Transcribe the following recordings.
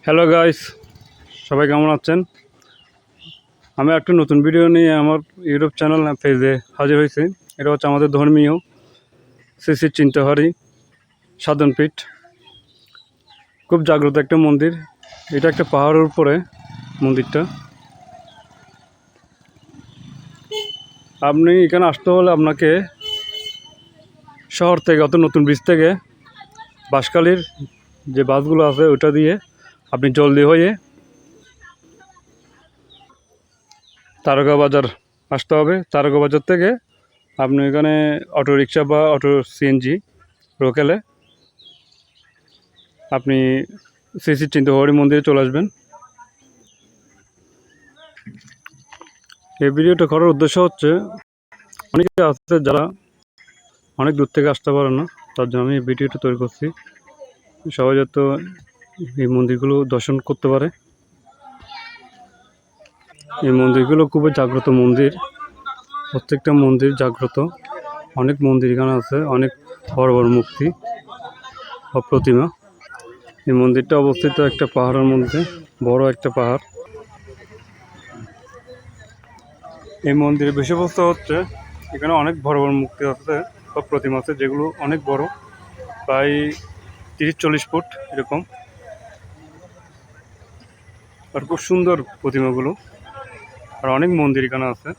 Hello guys, সবাই কেমন আছেন? আমি একটা নতুন ভিডিও নিয়ে আমার ইউটিউব চ্যানেল পেজে হাজির হয়েছি। এটা হচ্ছে আমাদের ধর্মীয় শ্রী শ্রী চিন্তাহারি সাধনপীঠ। খুব জাগ্রত একটা মন্দির। এটা একটা পাহাড়ের উপরে মন্দিরটা। আপনি এখানে আসতে হলে আপনাকে শহর থেকে অত নতুন ব্রিজ থেকে বাঁশখালীর যে বাসগুলো আছে ওটা দিয়ে আপনি জলদি হয়ে তারকা বাজার আসতে হবে। তারকা বাজার থেকে আপনি এখানে অটো রিক্সা বা অটো সিএনজি লোকালে আপনি শ্রী শ্রী চিন্তাহারি মন্দিরে চলে আসবেন। এই ভিডিওটা করার উদ্দেশ্য হচ্ছে অনেকে আছে যারা অনেক দূর থেকে আসতে পারে না, তার জন্য আমি এই ভিডিওটা তৈরি করছি। সবাই যাতে এই মন্দিরগুলো দর্শন করতে পারে। এই মন্দিরগুলো খুবই জাগ্রত মন্দির। প্রত্যেকটা মন্দির জাগ্রত। অনেক মন্দির এখানে আছে, অনেক বড় বড় মূর্তি ও প্রতিমা। এই মন্দিরটা অবস্থিত একটা পাহাড়ের মধ্যে, বড় একটা পাহাড়। এই মন্দিরের বিষয়বস্তু হচ্ছে এখানে অনেক বড় বড় মূর্তি আছে বা প্রতিমা আছে, যেগুলো অনেক বড়, প্রায় 30-40 ফুট এরকম। আর খুব সুন্দর প্রতিমাগুলো। আর অনেক মন্দির এখানে আছে।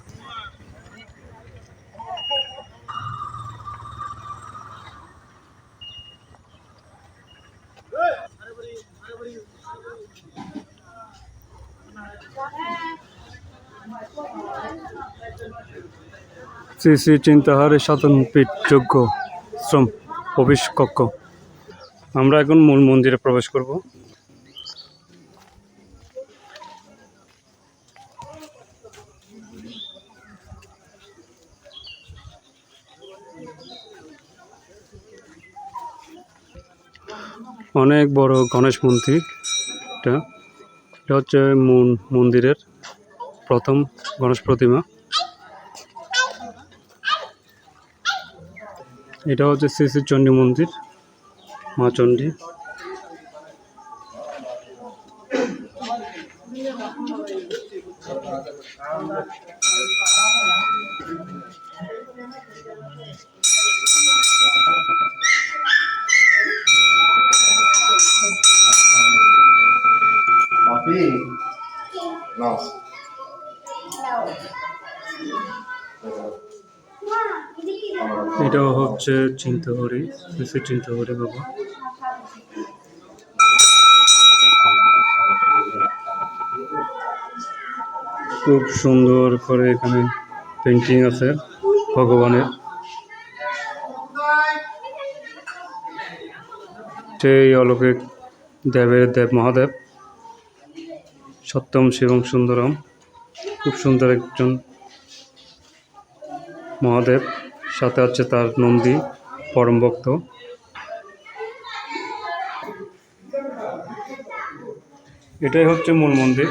শ্রী শ্রী চিন্তাহারি সাধনপীঠ যোগ্য শ্রম প্রবেশ কক্ষ। আমরা এখন মূল মন্দিরে প্রবেশ করব। অনেক বড় গণেশ মন্দির। এটা এটা হচ্ছে মন্দিরের প্রথম গণেশ প্রতিমা। এটা হচ্ছে শ্রী শ্রী চণ্ডী মন্দির, মা চণ্ডী। এটা হচ্ছে চিন্তাহারি, শ্রী শ্রী চিন্তাহারি বাবা। খুব সুন্দর করে এখানে পেন্টিং আছে ভগবানের। সেই অলৌকিক দেবের দেব মহাদেব, সত্যম শিবম সুন্দরম। খুব সুন্দর একজন মহাদেব, সাথে আছে তার নন্দী পরম ভক্ত। এটাই হচ্ছে মূল মন্দির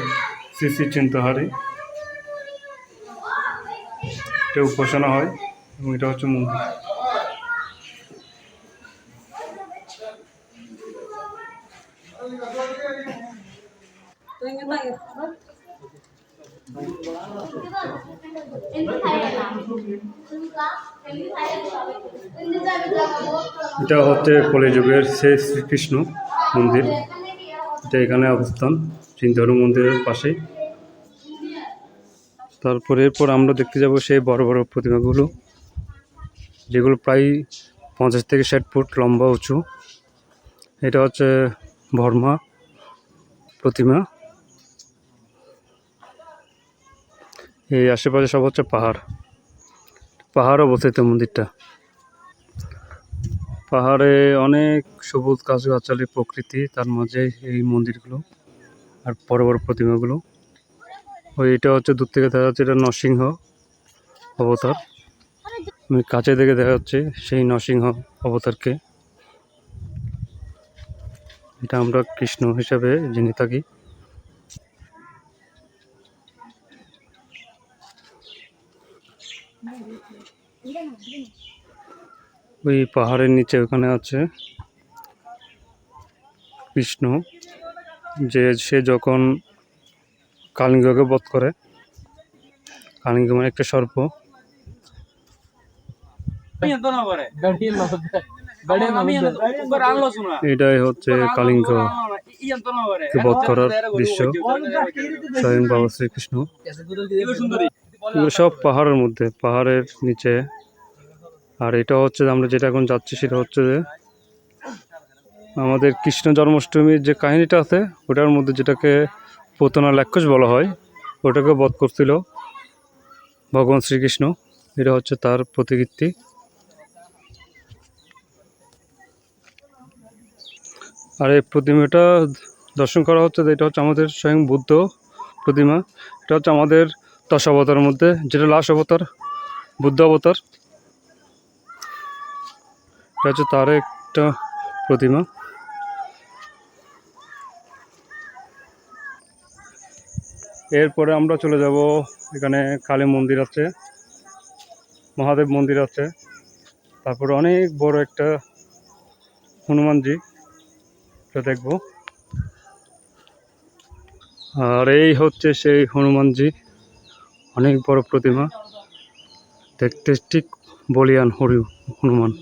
শ্রী শ্রী চিন্তাহারি। এটা উপাসনা হয় এবং এটা হচ্ছে মন্দির। এটা হচ্ছে কলিযুগের সেই শ্রীকৃষ্ণ মন্দির। এটা এখানে অবস্থান চিন্তাহারি মন্দিরের পাশে। তারপরে এরপর আমরা দেখতে যাব সেই বড় বড় প্রতিমাগুলো, যেগুলো প্রায় 50 থেকে 60 ফুট লম্বা উঁচু। এটা হচ্ছে বর্মা প্রতিমা। এই আশেপাশে সব হচ্ছে পাহাড়। পাহাড় অবস্থিত মন্দিরটা। পাহাড়ে অনেক সবুজ গাছগাছালি প্রকৃতি, তার মাঝে এই মন্দিরগুলো আর বড় বড় প্রতিমাগুলো। এটা হচ্ছে দূর থেকে দেখা যাচ্ছে এটা নরসিংহ অবতার। আমি কাছে থেকে দেখা যাচ্ছে সেই নরসিংহ অবতারকে। এটা আমরা কৃষ্ণ হিসাবে জেনে থাকি। ওই পাহাড়ের নিচে ওখানে আছে কৃষ্ণ, যে সে যখন কালিঙ্গকে বধ করে, কালিঙ্গ মানে একটা সর্প, এটাই হচ্ছে কালিঙ্গ বধ করার দৃশ্য, স্বয়ং বাবা শ্রীকৃষ্ণ। এগুলো সব পাহাড়ের মধ্যে, পাহাড়ের নিচে। আর এটা হচ্ছে আমরা যেটা এখন যাচ্ছি সেটা হচ্ছে যে আমাদের কৃষ্ণ জন্মাষ্টমীর যে কাহিনীটা আছে ওটার মধ্যে, যেটাকে পুতনা রাক্ষস বলা হয়, ওটাকে বধ করছিল ভগবান শ্রীকৃষ্ণ। এটা হচ্ছে তার প্রতিকৃতি। আর এই প্রতিমাটা দর্শন করা হচ্ছে যে এটা হচ্ছে আমাদের স্বয়ং বুদ্ধ প্রতিমা। এটা হচ্ছে আমাদের 10 অবতারের মধ্যে যেটা লাস্ট অবতার, বুদ্ধ অবতার। এটা হচ্ছে তার একটা প্রতিমা। এরপরে আমরা চলে যাব, এখানে কালী মন্দির আছে, মহাদেব মন্দির আছে, তারপরে অনেক বড় একটা হনুমানজি, এটা দেখবো। আর এই হচ্ছে সেই হনুমানজি, অনেক বড় প্রতিমা, দেখতে ঠিক বলিয়ান হনুমান।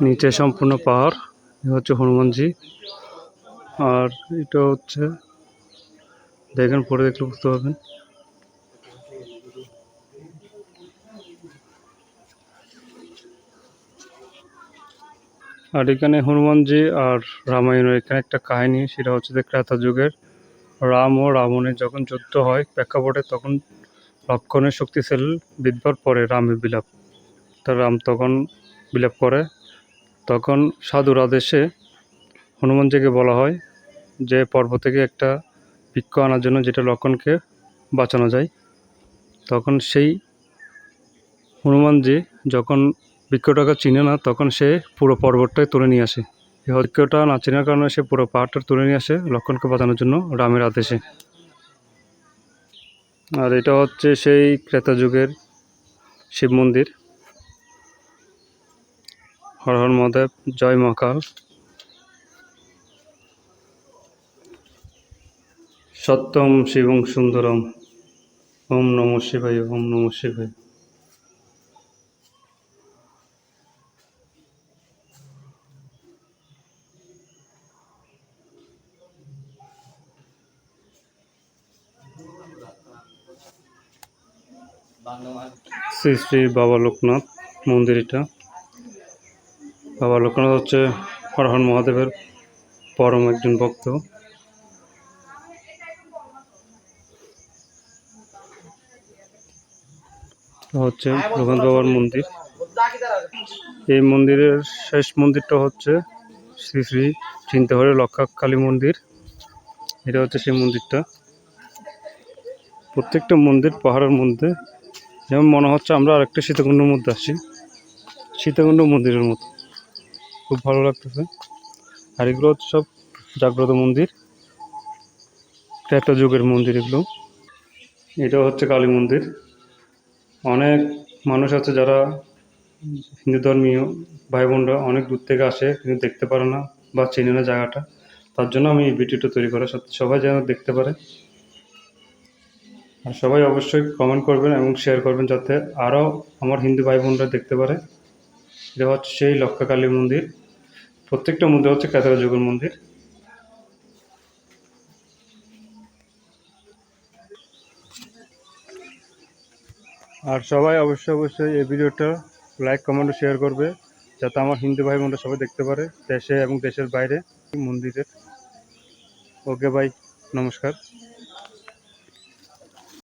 নিচে সম্পূর্ণ পাহাড়, এ হচ্ছে হনুমানজি। আর এটা হচ্ছে, দেখেন পরে দেখলে বুঝতে পারবেন। আর এখানে হনুমানজি আর রামায়ণের এখানে একটা কাহিনী, সেটা হচ্ছে যে ত্রেতা যুগের রাম ও রাবণের যখন যুদ্ধ হয় প্রেক্ষাপটে, তখন লক্ষণের শক্তিশাল বিধবার পরে রামের বিলাপ, তার রাম তখন বিলাপ করে। তখন সাধুর আদেশে হনুমানজিকে বলা হয় যে পর্বত থেকে একটা বৃক্ষ আনার জন্য, যেটা লক্ষণকে বাঁচানো যায়। তখন সেই হনুমানজি যখন বৃক্ষটাকে চিনে না, তখন সে পুরো পর্বতটাই তুলে নিয়ে আসে। এই বৃক্ষটা না চেনার কারণে সে পুরো পাহাড়টা তুলে নিয়ে আসে লক্ষণকে বাঁচানোর জন্য রামের আদেশে। আর এটা হচ্ছে সেই ত্রেতা যুগের শিব মন্দির। হর হর মহাদেব, জয় মহাকাল। সত্যম শিবং সুন্দরম, ওম নমঃ শিবায়, ওম নমঃ শিবায়। শ্রী শ্রী বাবা লোকনাথ মন্দির এটা। বাবা লোকনাথ হচ্ছে হর হর মহাদেবের পরম একজন ভক্ত। হচ্ছে লোকনাথ বাবার মন্দির। এই মন্দিরের শেষ মন্দিরটা হচ্ছে শ্রী শ্রী চিন্তাহরি লক্ষাকালী মন্দির। এটা হচ্ছে সেই মন্দিরটা। প্রত্যেকটা মন্দির পাহাড়ের মধ্যে, যেমন মনে হচ্ছে আমরা আরেকটা সীতাকুণ্ডের মধ্যে আসছি, সীতাকুণ্ড মন্দিরের মতো, খুব ভালো লাগতেছে। আর এগুলো হচ্ছে সব জাগ্রত মন্দির, ত্রেতা যুগের মন্দির এগুলো। এটা হচ্ছে কালী মন্দির। অনেক মানুষ আছে যারা হিন্দু ধর্মীয় ভাই বোনরা অনেক দূর থেকে আসে, কিন্তু দেখতে পারে না বা চেনে না জায়গাটা। তার জন্য আমি এই ভিডিওটা তৈরি করা, সবাই যেন দেখতে পারে। আর সবাই অবশ্যই কমেন্ট করবেন এবং শেয়ার করবেন, যাতে আরও আমার হিন্দু ভাই বোনরা দেখতে পারে। এটা হচ্ছে সেই লক্ষাকালী মন্দির। প্রত্যেকটা মন্দির হচ্ছে কেদার যুগের মন্দির। আর সবাই অবশ্যই এই ভিডিওটা লাইক কমেন্ট ও শেয়ার করবে, যাতে আমার হিন্দু ভাই বোনরা সবাই দেখতে পারে, দেশে এবং দেশের বাইরে মন্দিরের। ওকে ভাই, নমস্কার।